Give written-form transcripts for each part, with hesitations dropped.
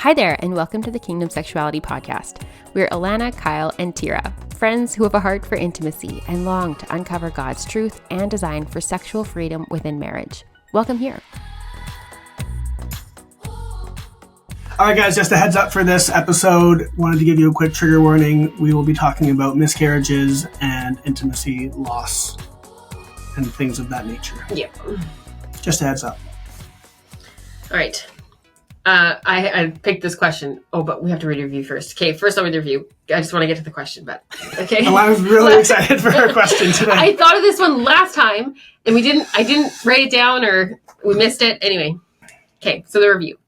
Hi there, and welcome to the Kingdom Sexuality podcast. We're Alana, Kyle, and Tira, friends who have a heart for intimacy and long to uncover God's truth and design for sexual freedom within marriage. Welcome here. All right, guys, just a heads up for this episode. Wanted to give you a quick trigger warning. We will be talking about miscarriages and intimacy loss and things of that nature. Yeah. Just a heads up. All right. I picked this question. Oh, but we have to read a review first. Okay, first I'll read the review. I just want to get to the question, but okay. I was really excited for her question today. I thought of this one last time, and I didn't write it down, or we missed it. Anyway. Okay, so the review.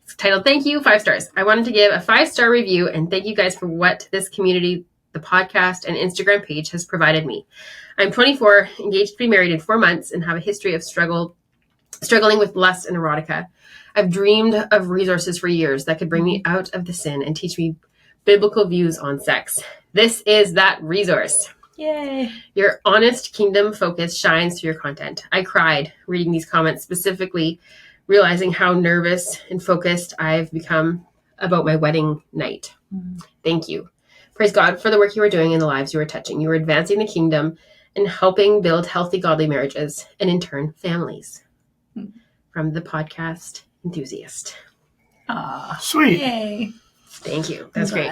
It's titled, Thank You, 5 stars. I wanted to give a 5-star review and thank you guys for what this community, the podcast, and Instagram page has provided me. I'm 24, engaged to be married in 4 months, and have a history of struggling with lust and erotica. I've dreamed of resources for years that could bring me out of the sin and teach me biblical views on sex. This is that resource. Yay. Your honest kingdom focus shines through your content. I cried reading these comments, specifically realizing how nervous and focused I've become about my wedding night. Thank you. Praise God for the work you are doing and the lives you are touching. You are advancing the kingdom and helping build healthy, godly marriages and in turn, families. From the podcast enthusiast. Sweet. Yay. Thank you. That's great.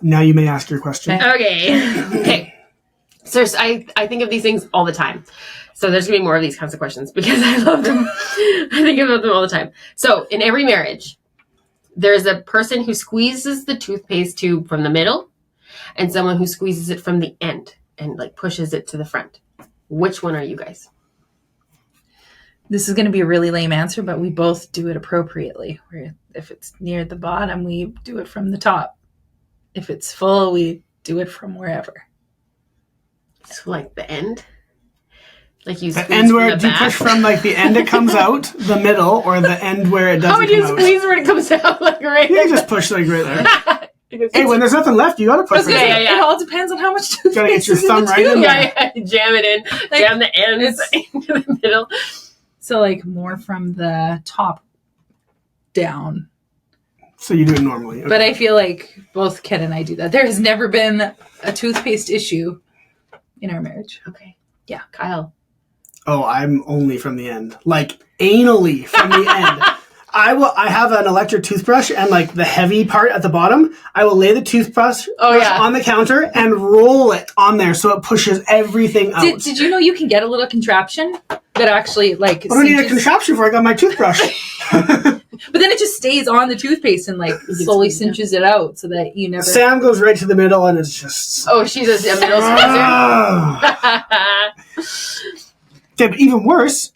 Now you may ask your question. Okay. So I think of these things all the time. So there's going to be more of these kinds of questions because I love them. I think about them all the time. So in every marriage, there's a person who squeezes the toothpaste tube from the middle and someone who squeezes it from the end and like pushes it to the front. Which one are you guys? This is going to be a really lame answer, but we both do it appropriately. Where if it's near the bottom, we do it from the top. If it's full, we do it from wherever. So like the end? Like you The squeeze end where from the do you back? push from like the end it comes out, the middle, or the end where it doesn't How would you come out? squeeze where it comes out? Like right You can just push like right there. there. Hey, when there's nothing left, you gotta push right there. Yeah. It all depends on how much You gotta get your toothpaste is thumb the right in tube. there. Yeah. Jam it in. Like, Jam the ends into the middle. So like more from the top down. So you do it normally. Okay. But I feel like both Ken and I do that. There has never been a toothpaste issue in our marriage. Okay. Yeah. Kyle. Oh, I'm only from the end. Like anally from the end. I have an electric toothbrush and like the heavy part at the bottom, I will lay the toothbrush on the counter and roll it on there so it pushes everything out. Did you know you can get a little contraption that actually like What do I need a cinches- contraption for? I got my toothbrush. But then it just stays on the toothpaste and like slowly cinches it out so that you never. Sam goes right to the middle and it's just... Oh, she's a middle squeezer. Okay, but even worse,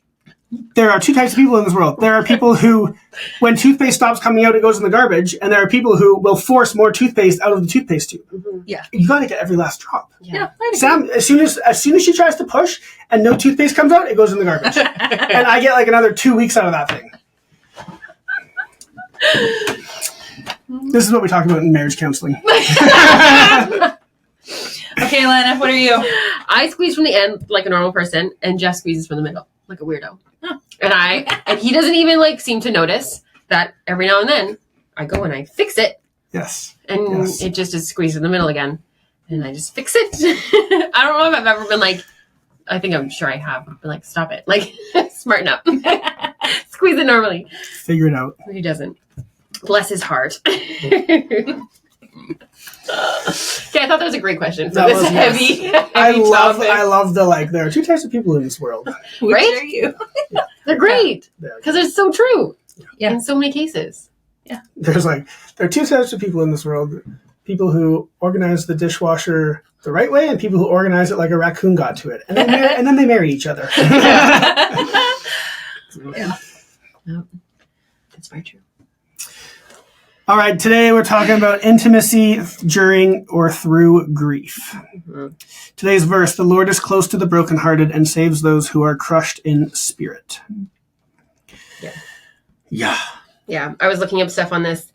there are 2 types of people in this world. There are people who, when toothpaste stops coming out, it goes in the garbage. And there are people who will force more toothpaste out of the toothpaste tube. Mm-hmm. Yeah. You gotta get every last drop. Yeah. I agree. Sam, as soon as she tries to push and no toothpaste comes out, it goes in the garbage. And I get like another 2 weeks out of that thing. This is what we talk about in marriage counseling. Okay, Lana, what are you? I squeeze from the end like a normal person, and Jeff squeezes from the middle like a weirdo. And he doesn't even like seem to notice that every now and then I go and I fix it, Yes. and it just is squeezed in the middle again, and I just fix it. I don't know if I've ever been like, I'm sure I have been like, stop it, like smarten up, squeeze it normally. Figure it out. He doesn't. Bless his heart. Okay, I thought that was a great question for That this was nice. heavy I topic. love the like, there are 2 types of people in this world. Which Right? are you? They're great There because it's so true Yeah. in so many cases. there are 2 types of people in this world. People who organize the dishwasher the right way and people who organize it like a raccoon got to it. And then they marry each other. Yeah. Nope. That's very true. All right, today we're talking about intimacy during or through grief. Mm-hmm. Today's verse, the Lord is close to the brokenhearted and saves those who are crushed in spirit. Yeah. Yeah, I was looking up stuff on this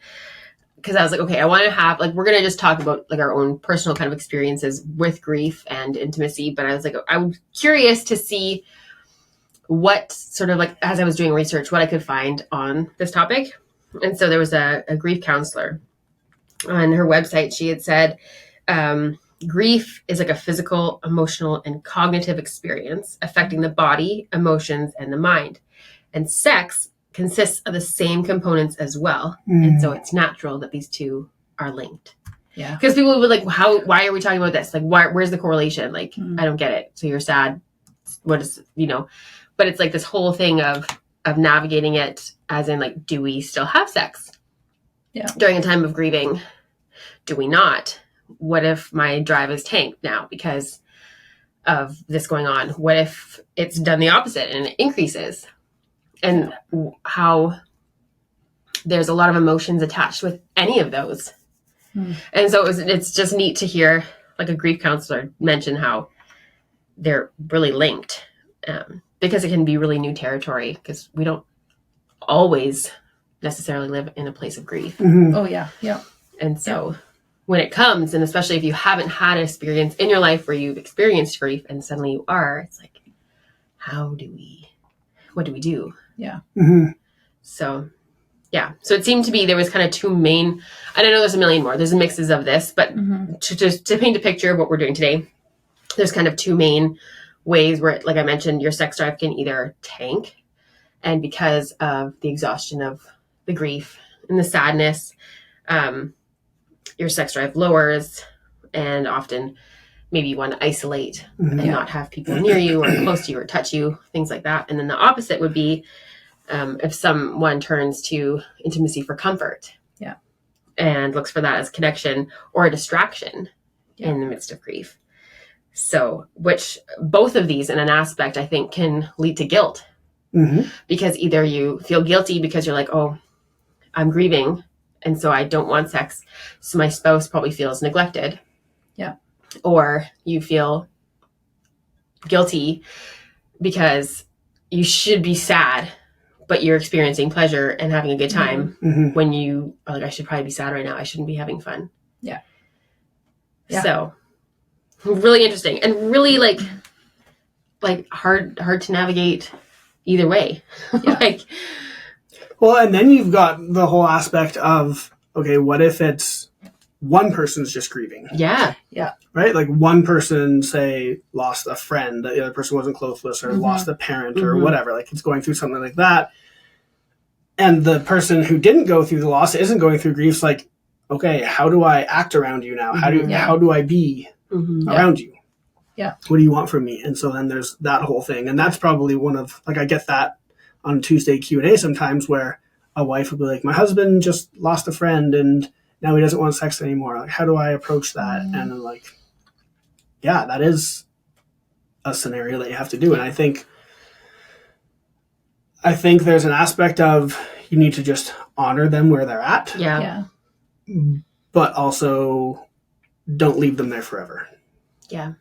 because I was like, okay, I want to have, like, we're going to just talk about, like, our own personal kind of experiences with grief and intimacy. But I was like, I'm curious to see what sort of, like, as I was doing research, what I could find on this topic. And so there was a grief counselor on her website. She had said, grief is like a physical, emotional, and cognitive experience affecting the body, emotions, and the mind. And sex consists of the same components as well. And so it's natural that these two are linked. Yeah. Because people would like, why are we talking about this? Like, where's the correlation? Like, I don't get it. So you're sad. What is, but it's like this whole thing of navigating it as in like, do we still have sex? Yeah. During a time of grieving? Do we not? What if my drive is tanked now because of this going on? What if it's done the opposite and it increases? And how there's a lot of emotions attached with any of those. And so it's just neat to hear like a grief counselor mention how they're really linked, because it can be really new territory because we don't always necessarily live in a place of grief. Oh yeah. Yeah. And so when it comes, and especially if you haven't had an experience in your life where you've experienced grief and suddenly you are, it's like, what do we do? Yeah. So yeah. So it seemed to be there was kind of two main, and I know there's a million more. There's mixes of this, but to paint a picture of what we're doing today, there's kind of two main ways where, like I mentioned, your sex drive can either tank, and because of the exhaustion of the grief and the sadness, your sex drive lowers, and often maybe you want to isolate and not have people near you or close to you or touch you, things like that. And then the opposite would be if someone turns to intimacy for comfort, and looks for that as connection or a distraction in the midst of grief. So, which both of these in an aspect, I think, can lead to guilt, because either you feel guilty because you're like, oh, I'm grieving, and so I don't want sex, so my spouse probably feels neglected. Yeah. Or you feel guilty because you should be sad, but you're experiencing pleasure and having a good time when you are like, I should probably be sad right now. I shouldn't be having fun. Yeah. So really interesting and really like hard to navigate either way. Yeah. Well, and then you've got the whole aspect of, okay, what if it's one person's just grieving? Yeah. Yeah. Right? Like one person, say, lost a friend that the other person wasn't close with, or lost a parent or whatever. Like it's going through something like that. And the person who didn't go through the loss isn't going through grief. It's like, okay, how do I act around you now? How do I be around you? Yeah. What do you want from me? And so then there's that whole thing. And that's probably one of, like, I get that on Tuesday Q&A sometimes where a wife would be like, my husband just lost a friend and now he doesn't want sex anymore. Like, how do I approach that? And I'm like, yeah, that is a scenario that you have to do. And I think there's an aspect of you need to just honor them where they're at. Yeah. But also don't leave them there forever. Yeah.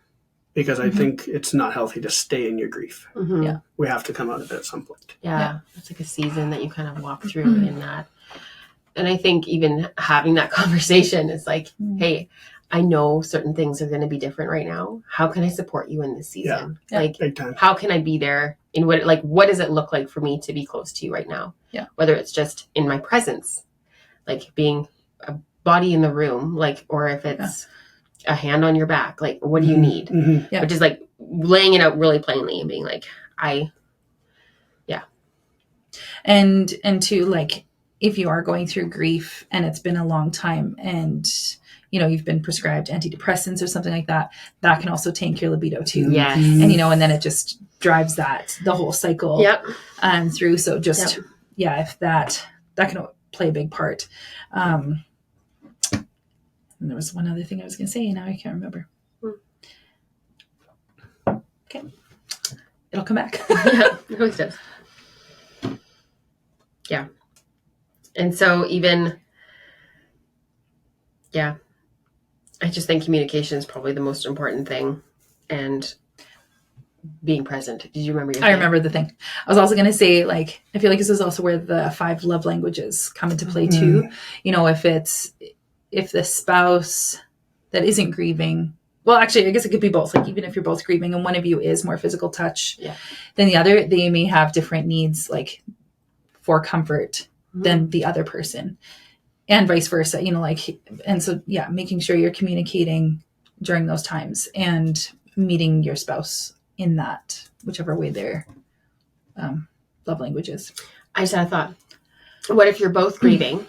Because I think it's not healthy to stay in your grief. Yeah. We have to come out of it at some point. Yeah. It's like a season that you kind of walk through in that. And I think even having that conversation is like, hey, I know certain things are going to be different right now. How can I support you in this season? Yeah. Like, Big time. how can I be there in what does it look like for me to be close to you right now? Yeah. Whether it's just in my presence, like being a body in the room, like, or if it's a hand on your back, like, what do you need? Yeah. Which is like laying it out really plainly and being like, And to, like, if you are going through grief and it's been a long time and, you've been prescribed antidepressants or something like that, that can also tank your libido too. yes. And, and then it just drives the whole cycle through. So just, if that can play a big part. And there was one other thing I was going to say, and now I can't remember. Okay. It'll come back. Yeah, it always does. Yeah. And so even, I just think communication is probably the most important thing, and being present. Did you remember your thing? I remember the thing. I was also going to say, like, I feel like this is also where the 5 love languages come into play too. If the spouse that isn't grieving, well, actually, I guess it could be both. Like, even if you're both grieving and one of you is more physical touch than the other, they may have different needs, like for comfort than the other person, and vice versa, like, and so, yeah, making sure you're communicating during those times and meeting your spouse in that, whichever way their love language is. I just had a thought. What if you're both grieving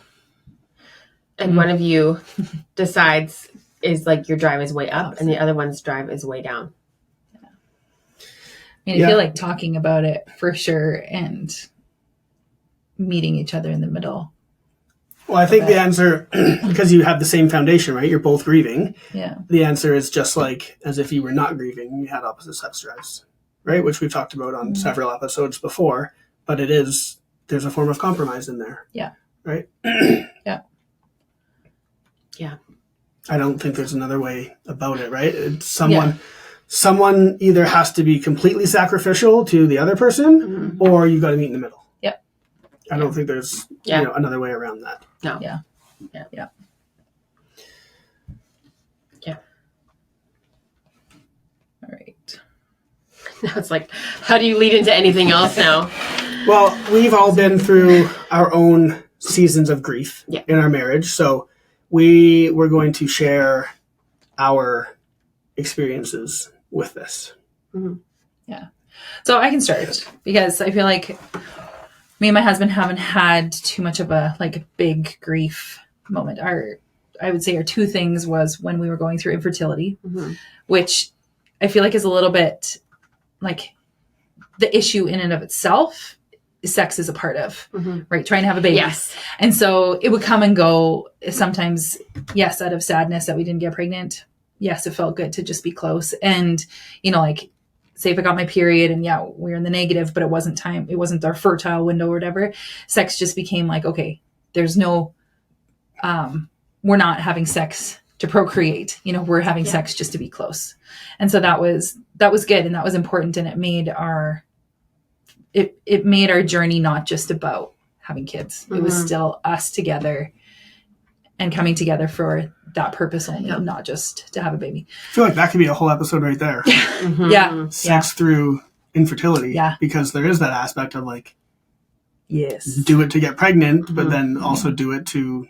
and one of you decides is like your drive is way up and the other one's drive is way down? I feel like talking about it for sure and meeting each other in the middle. Well, I think the answer, because you have the same foundation, right? You're both grieving. Yeah. The answer is just like as if you were not grieving, you had opposite sex drives, right? Which we've talked about on several episodes before, but there's a form of compromise in there. Yeah. Right? Yeah. Yeah. I don't think there's another way about it, right? It's someone either has to be completely sacrificial to the other person or you got to meet in the middle. Yep. I don't think there's another way around that. No. Yeah. All right. Now it's like, how do you lead into anything else now? Well, we've all been through our own seasons of grief in our marriage. So we were going to share our experiences with this. Mm-hmm. Yeah. So I can start because I feel like me and my husband haven't had too much of a big grief moment. I would say our two things was when we were going through infertility, which I feel like is a little bit like the issue in and of itself. Sex is a part of, right? Trying to have a baby. Yes. And so it would come and go sometimes, yes, out of sadness that we didn't get pregnant. Yes, it felt good to just be close. And, like, say if I got my period and we were in the negative, but it wasn't our fertile window or whatever. Sex just became like, okay, there's no, we're not having sex to procreate, we're having sex just to be close. And so that was good. And that was important. And it made our journey not just about having kids. It was still us together and coming together for that purpose only, not just to have a baby. I feel like that could be a whole episode right there. Yeah. Sex through infertility. Yeah. Because there is that aspect of yes, do it to get pregnant, but then also do it to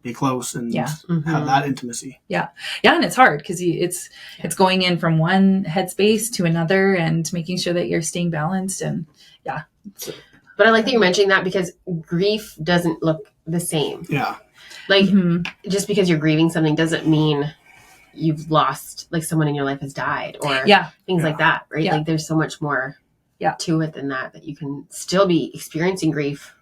be close and have that intimacy. Yeah. Yeah. And it's hard because it's going in from one headspace to another and making sure that you're staying balanced and But I like that you're mentioning that because grief doesn't look the same. Yeah. Like just because you're grieving something doesn't mean you've lost, like someone in your life has died or things like that, right? Yeah. Like there's so much more to it than that you can still be experiencing grief.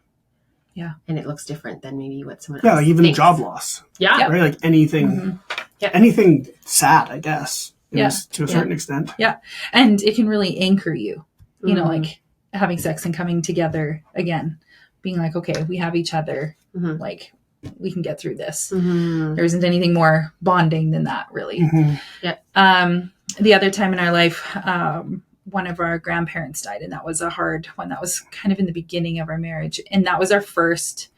Yeah. And it looks different than maybe what someone else Yeah, like even thinks. job loss. Yeah. Right? Like anything anything sad, I guess. To a certain extent. Yeah. And it can really anchor you, like having sex and coming together again, being like, okay, we have each other. Like we can get through this. There isn't anything more bonding than that, really. The other time in our life, one of our grandparents died, and that was a hard one. That was kind of in the beginning of our marriage. And that was our first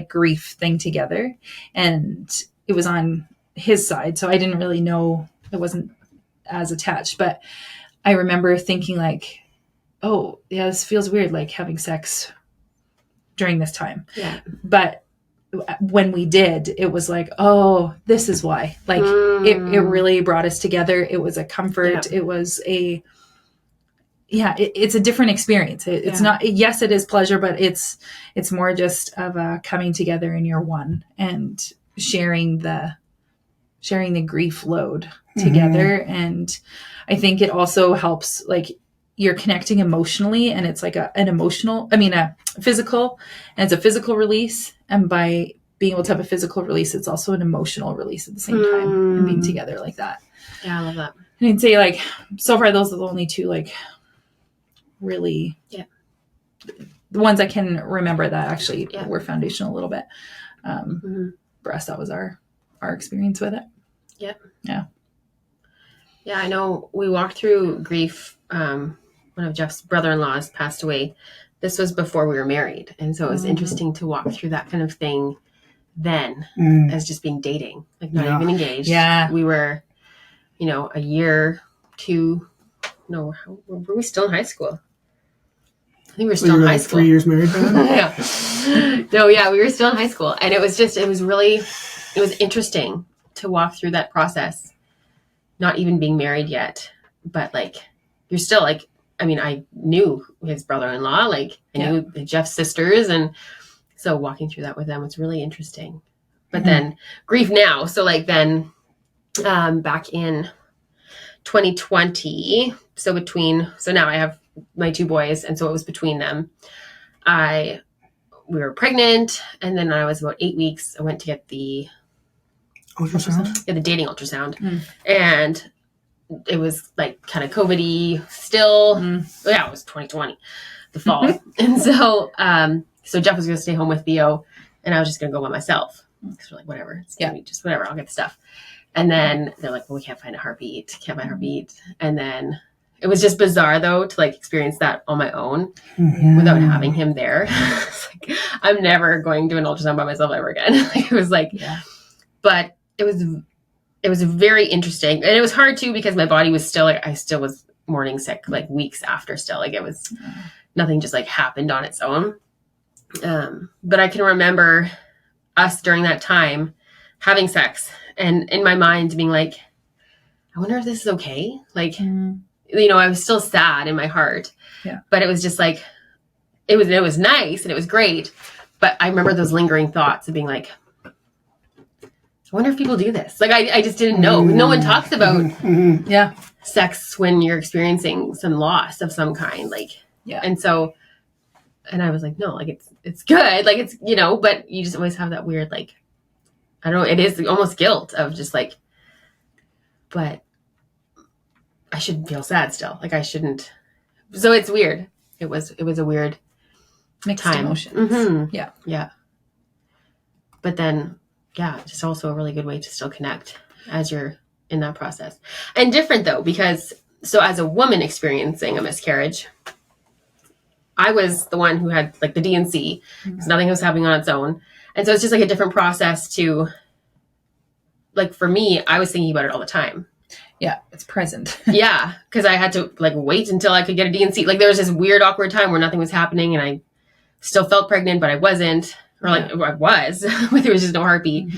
grief thing together. And it was on his side. So I didn't really know, it wasn't as attached, but I remember thinking oh yeah, this feels weird, having sex during this time. Yeah. But when we did, it was oh, this is why. It really brought us together. It was a comfort. It was it's a different experience. It's not, yes, it is pleasure, but it's more just of a coming together and you're one and sharing the grief load together. And I think it also helps, you're connecting emotionally, and it's a physical, and it's a physical release. And by being able to have a physical release, it's also an emotional release at the same time, and being together like that. Yeah, I love that. And I'd say so far, those are the only two really the ones I can remember that actually were foundational a little bit. For us, that was our experience with it. Yeah. I know we walked through grief. One of Jeff's brother-in-laws passed away. This was before we were married. And so it was interesting to walk through that kind of thing then as just being dating, not even engaged. Yeah. We were, a year, 2, no, were we still in high school? we were still in high school. 3 years married then? Yeah. No, yeah, we were still in high school. And it was interesting to walk through that process, not even being married yet, but like, you're still like, I mean, I knew his brother-in-law, like I knew Jeff's sisters. And so walking through that with them was really interesting. But then grief now. So like then back in 2020, so now I have my 2 boys. And so it was between them. We were pregnant. And then when I was about 8 weeks, I went to get the ultrasound. Yeah, the dating ultrasound. And it was like kind of COVID-y still. Yeah, it was 2020, the fall. And so, so Jeff was going to stay home with Theo and I was just going to go by myself. Because we're like, whatever. It's going to be just whatever. I'll get the stuff. And then they're like, well, we can't find a heartbeat. And then it was just bizarre though, to like experience that on my own without having him there. Like, I'm never going to an ultrasound by myself ever again. It was like, but it was very interesting. And it was hard too, because my body was still like, I still was morning sick, like weeks after still, like it was nothing just like happened on its own. But I can remember us during that time having sex and in my mind being like, I wonder if this is okay. Like, I was still sad in my heart, but it was just like, it was nice and it was great. But I remember those lingering thoughts of being like, I wonder if people do this. Like, I just didn't know. No one talks about sex when you're experiencing some loss of some kind. Like, and so, and I was like, no, like it's good. Like it's, but you just always have that weird, like, I don't know, it is almost guilt of just like, but I shouldn't feel sad still. Like I shouldn't. So it's weird. It was a weird mixed time. Emotions. Yeah. But then, just also a really good way to still connect as you're in that process. And different though, because so as a woman experiencing a miscarriage, I was the one who had like the D&C because nothing was happening on its own. And so it's just like a different process to, like for me, I was thinking about it all the time. Yeah, it's present. Because I had to like wait until I could get a D&C. Like there was this weird awkward time where nothing was happening and I still felt pregnant, but I wasn't. Or like I was, but there was just no heartbeat.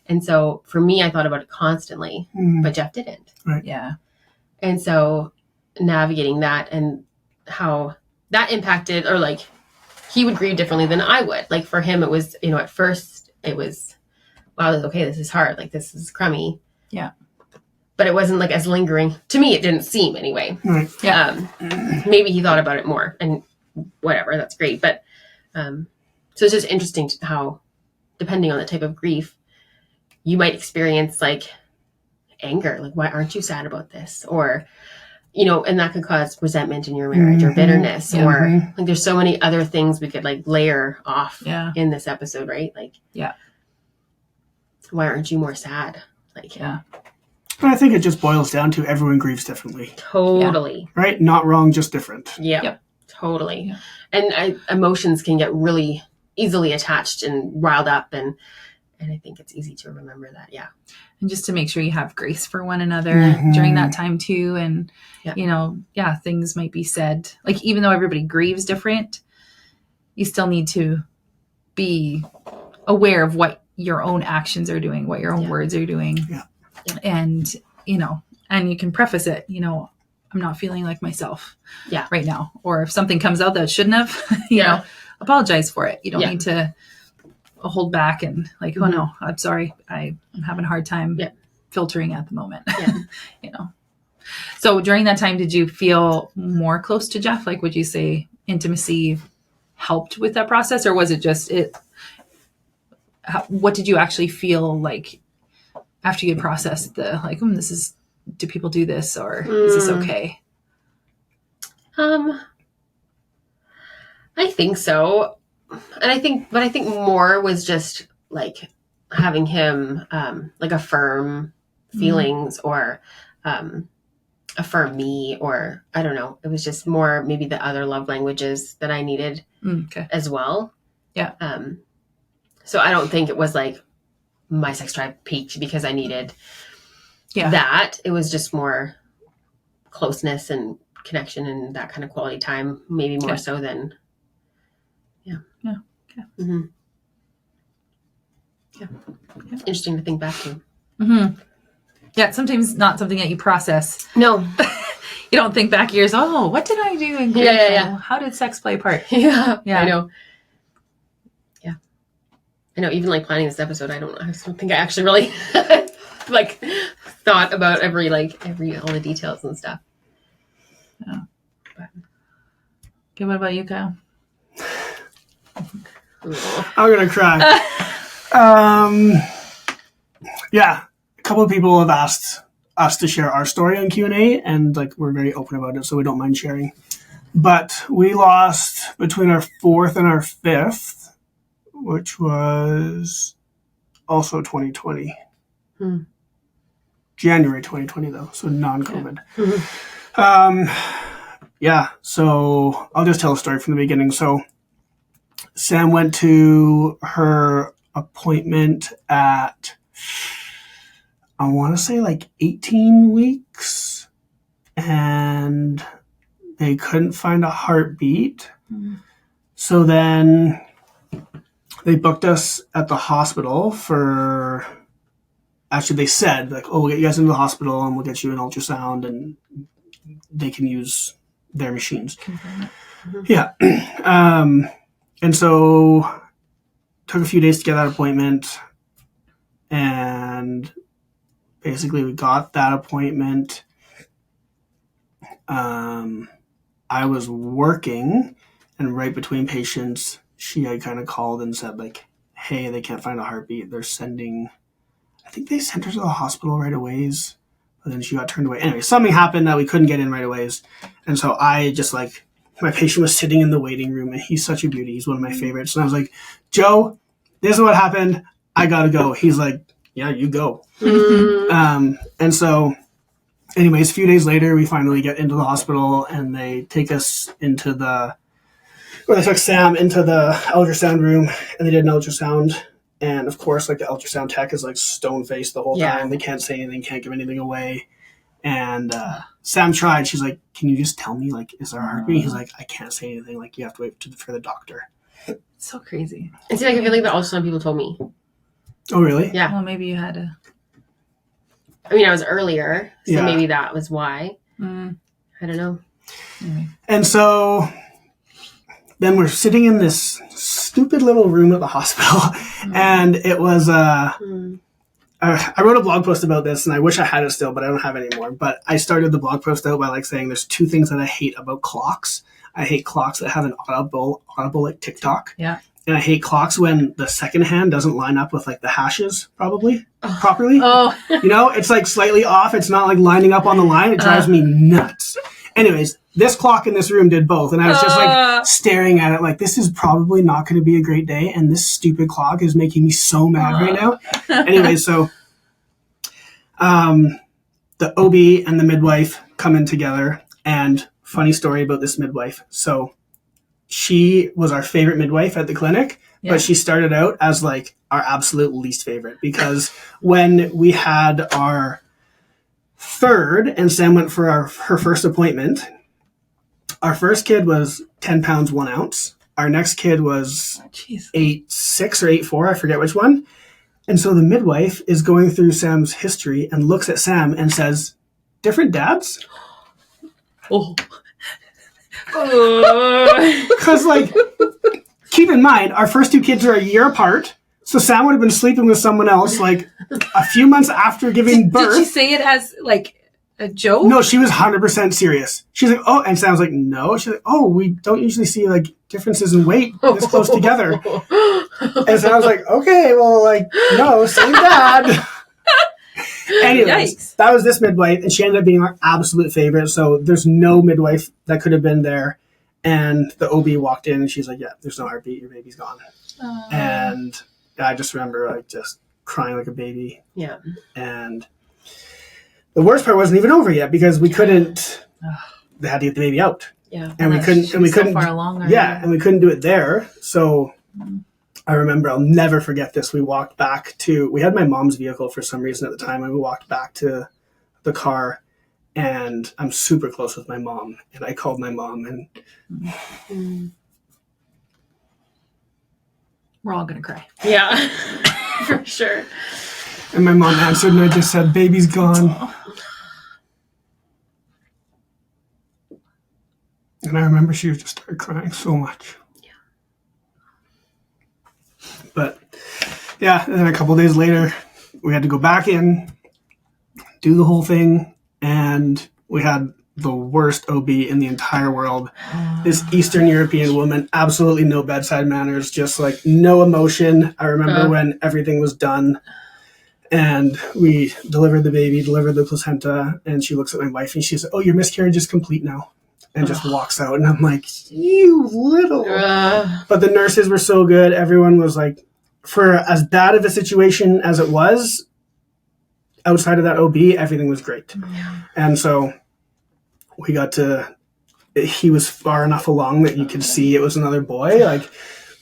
And so for me, I thought about it constantly, but Jeff didn't. Right. Yeah. And so navigating that and how that impacted, or like he would grieve differently than I would. Like for him, it was, at first it was, wow, okay, this is hard. Like this is crummy. Yeah. But it wasn't like as lingering. To me, it didn't seem anyway. Right. Yeah. Maybe he thought about it more and whatever, that's great. But, so it's just interesting how, depending on the type of grief, you might experience like anger. Like, why aren't you sad about this? Or, and that could cause resentment in your marriage or bitterness or like there's so many other things we could like layer off in this episode, right? Like, why aren't you more sad? Like, But I think it just boils down to everyone grieves differently. Totally. Right? Not wrong, just different. Yeah. Totally. Yeah. And emotions can get really easily attached and riled up and I think it's easy to remember that. Yeah. And just to make sure you have grace for one another during that time too. And, things might be said, like, even though everybody grieves different, you still need to be aware of what your own actions are doing, what your own words are doing. Yeah. And, and you can preface it, I'm not feeling like myself right now. Or if something comes out that shouldn't have, you know, apologize for it. You don't need to hold back and like, oh no, I'm sorry. I'm having a hard time filtering at the moment, So during that time, did you feel more close to Jeff? Like, would you say intimacy helped with that process, or was it just what did you actually feel like after you had processed the, like, do people do this, or is this okay? I think so. And I think more was just like having him, like affirm feelings or, affirm me, or I don't know. It was just more maybe the other love languages that I needed as well. Yeah. So I don't think it was like my sex drive peaked because I needed that. It was just more closeness and connection and that kind of quality time, maybe more so than Yeah. Yeah. Okay. Mm-hmm. Yeah. Interesting to think back to. Mm-hmm. Yeah, it's sometimes not something that you process. No. You don't think back years, oh, what did I do in grief? Yeah. How did sex play a part? Yeah. Yeah. I know. Yeah. I know, even like planning this episode, I don't think I actually really like thought about every all the details and stuff. Yeah. But. Okay, what about you, Kyle? I'm gonna cry. Yeah, a couple of people have asked us to share our story on Q&A, and like we're very open about it, so we don't mind sharing. But we lost between our 4th and our 5th, which was also 2020. January 2020 though, so non-COVID. Yeah, so I'll just tell a story from the beginning. So Sam went to her appointment at, I want to say like 18 weeks, and they couldn't find a heartbeat. So then they booked us at the hospital for, actually they said like, oh, we'll get you guys into the hospital and we'll get you an ultrasound and they can use their machines. Yeah. And so took a few days to get that appointment, and basically we got that appointment. I was working, and right between patients, she had kind of called and said like, hey, they can't find a heartbeat. I think they sent her to the hospital right away, but then she got turned away. Anyway, something happened that we couldn't get in right away. And so I just like, my patient was sitting in the waiting room, and he's such a beauty. He's one of my favorites. And I was like, Joe, this is what happened. I gotta go. He's like, yeah, you go. And so anyways, a few days later, we finally get into the hospital, and they take us they took Sam into the ultrasound room, and they did an ultrasound. And of course, like the ultrasound tech is like stone faced the whole time. They can't say anything, can't give anything away. And Sam tried. She's like, can you just tell me, like, is there a heartbeat? He's like, I can't say anything. Like, you have to wait for the doctor. It's so crazy. And see, like, I feel like the ultrasound people told me. Oh, really? Yeah. Well, maybe you had to. I mean, I was earlier, so maybe that was why. I don't know. And so then we're sitting in this stupid little room at the hospital, and it was I wrote a blog post about this, and I wish I had it still, but I don't have it anymore. But I started the blog post out by like saying there's 2 things that I hate about clocks. I hate clocks that have an audible like tick-tock. Yeah. And I hate clocks when the second hand doesn't line up with like the hashes properly. Oh. You know, it's like slightly off. It's not like lining up on the line. It drives me nuts. Anyways, this clock in this room did both. And I was just like staring at it like, this is probably not going to be a great day. And this stupid clock is making me so mad right now. Anyway, so the OB and the midwife come in together. And funny story about this midwife. So she was our favorite midwife at the clinic, but she started out as like our absolute least favorite, because when we had our 3rd and Sam went for her first appointment, our first kid was 10 pounds, 1 ounce. Our next kid was 8'6" or 8'4", I forget which one. And so the midwife is going through Sam's history and looks at Sam and says, different dads? Because like, keep in mind, our first 2 kids are a year apart. So Sam would have been sleeping with someone else like a few months after giving birth. Did she say it as like a joke? No, she was 100% serious. She's like, oh, and Sam's like, no. She's like, oh, we don't usually see like differences in weight this close together. And so I was like, okay, well, like, no, same dad. Anyways, that was this midwife, and she ended up being our absolute favorite. So there's no midwife that could have been there. And the OB walked in, and she's like, yeah, there's no heartbeat. Your baby's gone. And I just remember like just crying like a baby. Yeah. And the worst part wasn't even over yet, because we couldn't. They had to get the baby out. Yeah. And we couldn't. So far along. And we couldn't do it there. So I remember, I'll never forget this. We had my mom's vehicle for some reason at the time, and we walked back to the car, and I'm super close with my mom, and I called my mom, and we're all going to cry. Yeah, for sure. And my mom answered, and I just said, baby's gone. And I remember she just started crying so much. Yeah. But, yeah, and then a couple of days later, we had to go back in, do the whole thing, and we had the worst OB in the entire world. This Eastern European woman, absolutely no bedside manners, just like no emotion. I remember when everything was done and we delivered the baby, delivered the placenta, and she looks at my wife and she says, "Oh, your miscarriage is complete now," and just walks out. And I'm like, you little. But the nurses were so good. Everyone was like, for as bad of a situation as it was, outside of that OB, everything was great. And so we got to, he was far enough along that you could see it was another boy. Like,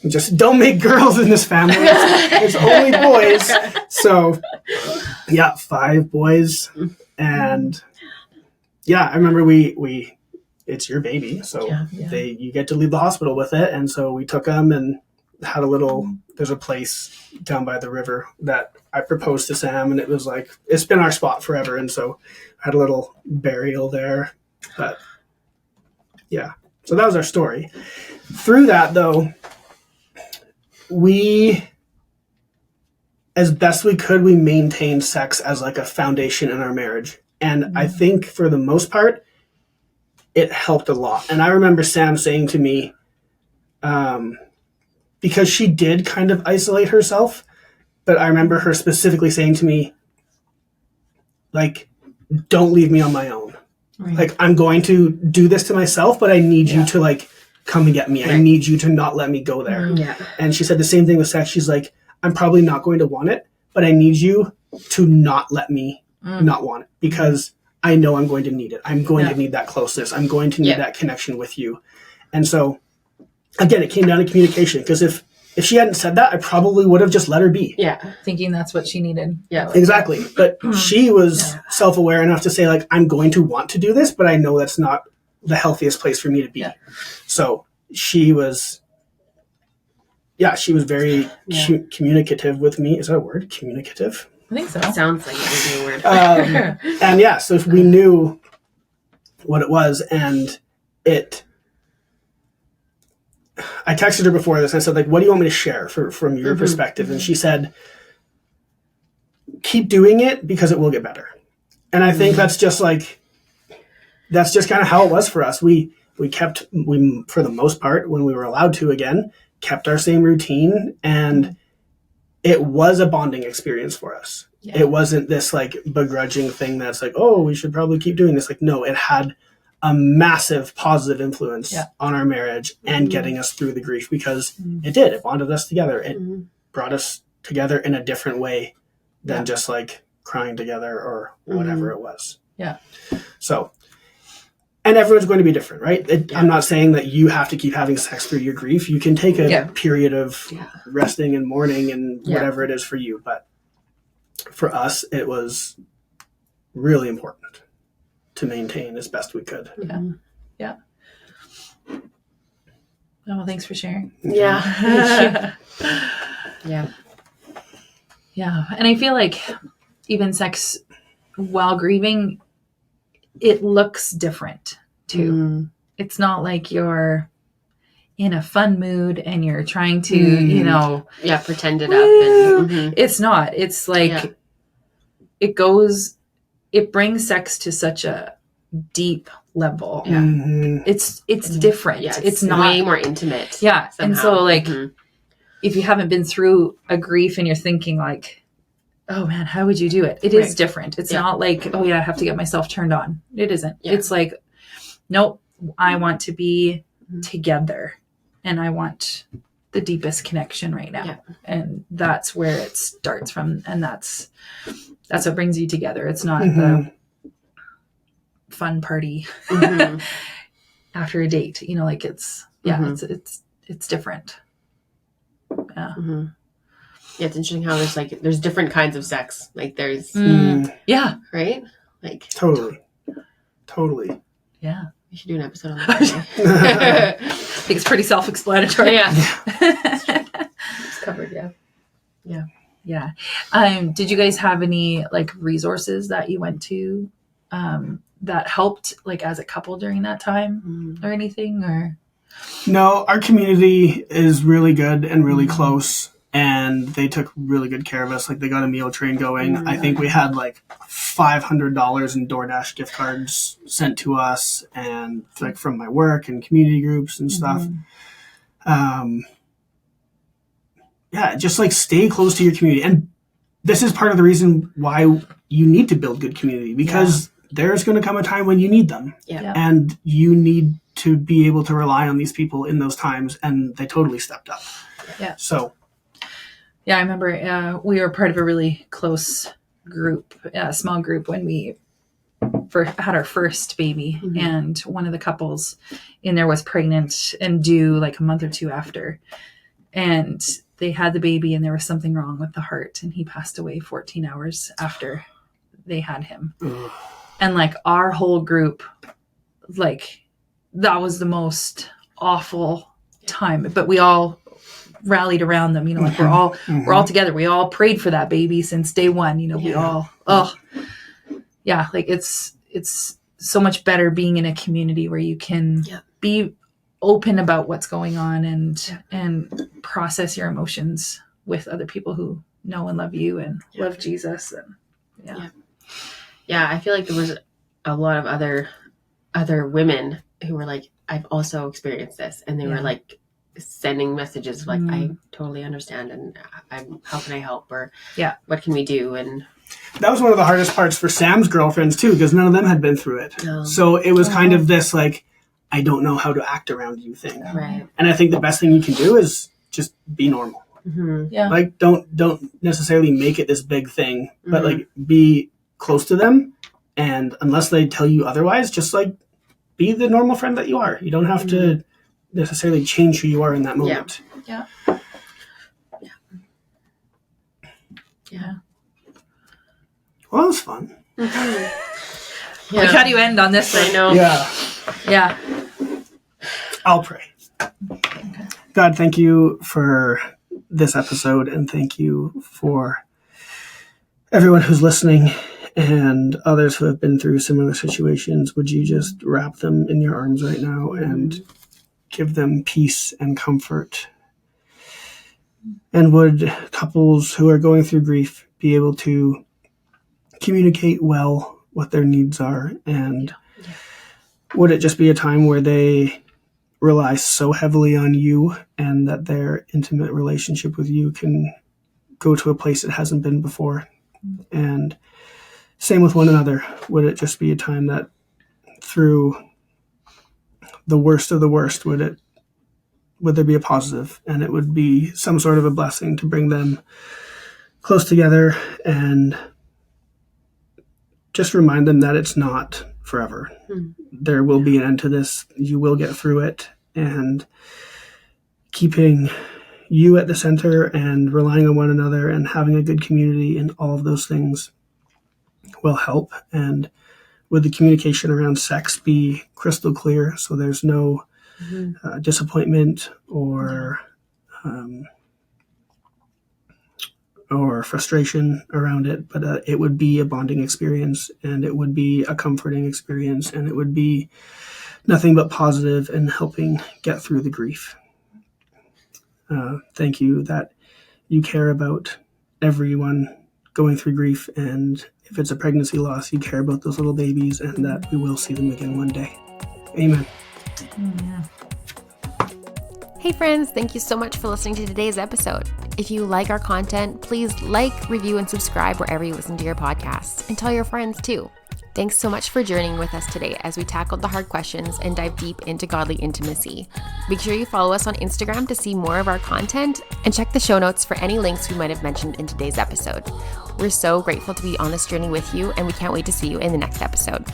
just don't make girls in this family. It's only boys. So, yeah, 5 boys. And, yeah, I remember we it's your baby. So you get to leave the hospital with it. And so we took him and had a little, there's a place down by the river that I proposed to Sam. And it was like, it's been our spot forever. And so I had a little burial there. But, yeah. So that was our story. Through that, though, we, as best we could, we maintained sex as like a foundation in our marriage. And I think for the most part, it helped a lot. And I remember Sam saying to me, because she did kind of isolate herself, but I remember her specifically saying to me, like, don't leave me on my own. Right. Like, I'm going to do this to myself, but I need you to like come and get me. Right. I need you to not let me go there. Yeah. And she said the same thing with sex. She's like, I'm probably not going to want it, but I need you to not let me not want it, because I know I'm going to need it. I'm going to need that closeness. I'm going to need that connection with you. And so, again, it came down to communication, because if she hadn't said that, I probably would have just let her be. Yeah. Thinking that's what she needed. Yeah. Exactly. But she was self-aware enough to say, like, I'm going to want to do this, but I know that's not the healthiest place for me to be. Yeah. So she was, she was very communicative with me. Is that a word? Communicative? I think so. Sounds like it would be a word. And so if we knew what it was, and I texted her before this and I said, like, what do you want me to share from your perspective? And she said, keep doing it because it will get better. And I think that's just kind of how it was for us. We for the most part, when we were allowed to again, kept our same routine, and it was a bonding experience for us. Yeah. It wasn't this like begrudging thing that's like, oh, we should probably keep doing this. Like, no, it had a massive positive influence on our marriage and getting us through the grief, because it did. It bonded us together. It brought us together in a different way than just like crying together or whatever it was. Yeah. So, and everyone's going to be different, right? I'm not saying that you have to keep having sex through your grief. You can take a period of resting and mourning and whatever it is for you. But for us, it was really important to maintain as best we could. Yeah. Yeah. Oh, well, thanks for sharing. Yeah. Yeah. Yeah. And I feel like even sex while grieving, it looks different too. It's not like you're in a fun mood and you're trying to, pretend it up. And, It's not. It's like it brings sex to such a deep level. Yeah. It's different. Yeah, it's not way more intimate. Yeah. Somehow. And so like if you haven't been through a grief and you're thinking like, oh man, how would you do it? It is different. It's not like, oh yeah, I have to get myself turned on. It isn't. Yeah. It's like, nope, I want to be together and I want the deepest connection right now. Yeah. And that's where it starts from. And that's what brings you together. It's not the fun party after a date, like it's different. Yeah. Yeah, it's interesting how there's different kinds of sex. Like there's right? Like totally. Yeah. We should do an episode on that. I think it's pretty self-explanatory. Yeah. Just cover Yeah. Did you guys have any like resources that you went to that helped like as a couple during that time or anything? Or No, our community is really good and really close, and they took really good care of us. Like they got a meal train going. I think we had like $500 in DoorDash gift cards sent to us, and like from my work and community groups and stuff. Yeah, just like stay close to your community. And this is part of the reason why you need to build good community, because there's going to come a time when you need them. Yeah. And you need to be able to rely on these people in those times. And they totally stepped up. Yeah. So. Yeah, I remember we were part of a really close group, small group when we had our first baby. And one of the couples in there was pregnant and due like a month or two after. And they had the baby and there was something wrong with the heart, and he passed away 14 hours after they had him. Ugh. And like our whole group, like that was the most awful time, but we all rallied around them, like we're all together. We all prayed for that baby since day one, we all, like it's so much better being in a community where you can be open about what's going on and process your emotions with other people who know and love you and love Jesus. And I feel like there was a lot of other women who were like, I've also experienced this, and they were like sending messages like, I totally understand, and how can I help, or what can we do? And that was one of the hardest parts for Sam's girlfriends too, because none of them had been through it. So it was kind of this like, I don't know how to act around you thing. Right. And I think the best thing you can do is just be normal. Like don't necessarily make it this big thing, but like be close to them, and unless they tell you otherwise, just like be the normal friend that you are. You don't have to necessarily change who you are in that moment. Yeah. Well, it was fun. Like, how do you end on this? I know. Yeah. I'll pray. God, thank you for this episode, and thank you for everyone who's listening and others who have been through similar situations. Would you just wrap them in your arms right now and give them peace and comfort? And would couples who are going through grief be able to communicate well what their needs are? And would it just be a time where they rely so heavily on you, and that their intimate relationship with you can go to a place it hasn't been before? And same with one another. Would it just be a time that through the worst of the worst, would there be a positive, and it would be some sort of a blessing to bring them close together and just remind them that it's not forever. There will be an end to this. You will get through it, and keeping you at the center and relying on one another and having a good community and all of those things will help. And would the communication around sex be crystal clear, so there's no disappointment or frustration around it, but it would be a bonding experience, and it would be a comforting experience, and it would be nothing but positive and helping get through the grief. Thank you that you care about everyone going through grief, and if it's a pregnancy loss, you care about those little babies, and that we will see them again one day. Amen. Yeah. Hey friends, thank you so much for listening to today's episode. If you like our content, please like, review, and subscribe wherever you listen to your podcasts, and tell your friends too. Thanks so much for journeying with us today as we tackled the hard questions and dive deep into godly intimacy. Make sure you follow us on Instagram to see more of our content, and check the show notes for any links we might have mentioned in today's episode. We're so grateful to be on this journey with you, and we can't wait to see you in the next episode.